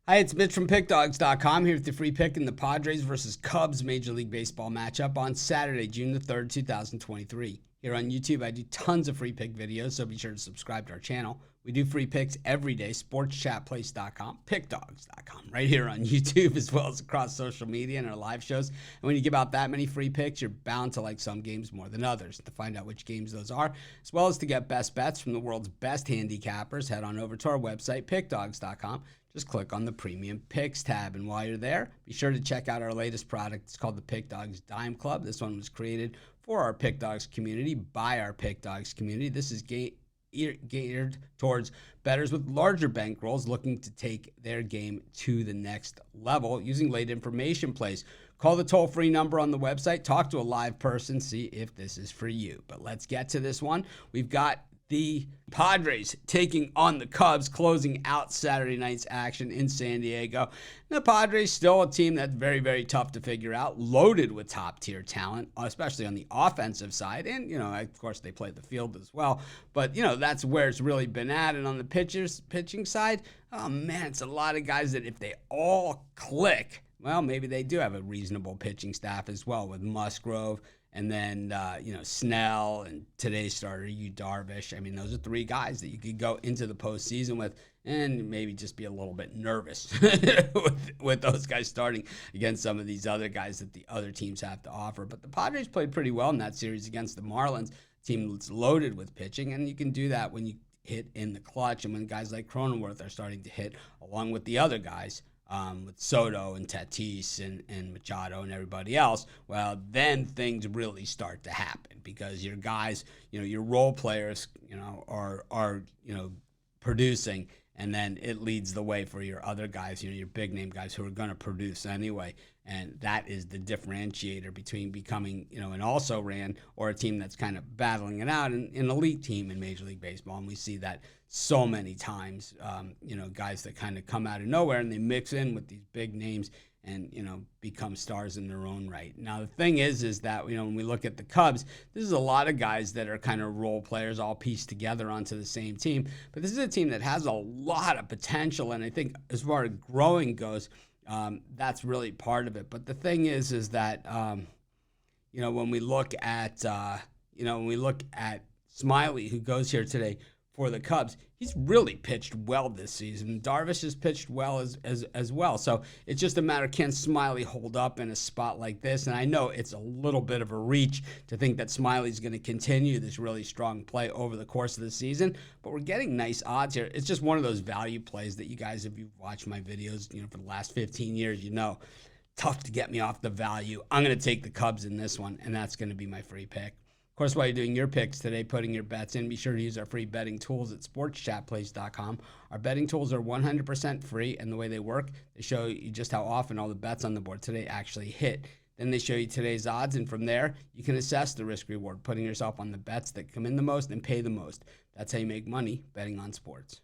Hi, it's Mitch from Pickdawgz.com here with the free pick in the Padres versus Cubs Major League Baseball matchup on Saturday, June the 3rd, 2023. Here on YouTube, I do tons of free pick videos, so be sure to subscribe to our channel. We do free picks every day, sportschatplace.com, pickdawgz.com, right here on YouTube, as well as across social media and our live shows. And when you give out that many free picks, you're bound to like some games more than others. To find out which games those are, as well as to get best bets from the world's best handicappers, head on over to our website, pickdawgz.com. Just click on the Premium Picks tab, and while you're there, be sure to check out our latest product. It's called the Pick Dawgz Dime Club. This one was created for our Pick Dawgz community, by our Pick Dawgz community. This is geared towards bettors with larger bankrolls looking to take their game to the next level using late information plays. Call the toll-free number on the website, talk to a live person, see if this is for you. But let's get to this one. We've got the Padres taking on the Cubs, closing out Saturday night's action in San Diego. The Padres still a team that's very, very tough to figure out, loaded with top-tier talent, especially on the offensive side. And, of course, they play the field as well. But, that's where it's really been at. And on the pitching side, oh, man, it's a lot of guys that if they all click, well, maybe they do have a reasonable pitching staff as well with Musgrove, and then, Snell, and today's starter, Darvish. I mean, those are three guys that you could go into the postseason with and maybe just be a little bit nervous with those guys starting against some of these other guys that the other teams have to offer. But the Padres played pretty well in that series against the Marlins, team that's loaded with pitching, and you can do that when you hit in the clutch and when guys like Cronenworth are starting to hit along with the other guys. With Soto and Tatis and Machado and everybody else, well, then things really start to happen because your guys, your role players, are producing, and then it leads the way for your other guys, your big name guys who are going to produce anyway. And that is the differentiator between becoming, an also-ran or a team that's kind of battling it out, an elite team in Major League Baseball. And we see that so many times, guys that kind of come out of nowhere and they mix in with these big names and, become stars in their own right. Now, the thing is that, when we look at the Cubs, this is a lot of guys that are kind of role players all pieced together onto the same team. But this is a team that has a lot of potential. And I think as far as growing goes, that's really part of it. But the thing is that, when we look at, Smiley, who goes here today for the Cubs, he's really pitched well this season. Darvish has pitched well as well. So it's just a matter, can Smiley hold up in a spot like this? And I know it's a little bit of a reach to think that Smiley's going to continue this really strong play over the course of the season, but we're getting nice odds here. It's just one of those value plays that you guys, if you've watched my videos, for the last 15 years, tough to get me off the value. I'm going to take the Cubs in this one, and that's going to be my free pick. Of course, while you're doing your picks today, putting your bets in, be sure to use our free betting tools at sportschatplace.com. Our betting tools are 100% free, and the way they work, they show you just how often all the bets on the board today actually hit. Then they show you today's odds, and from there, you can assess the risk-reward, putting yourself on the bets that come in the most and pay the most. That's how you make money betting on sports.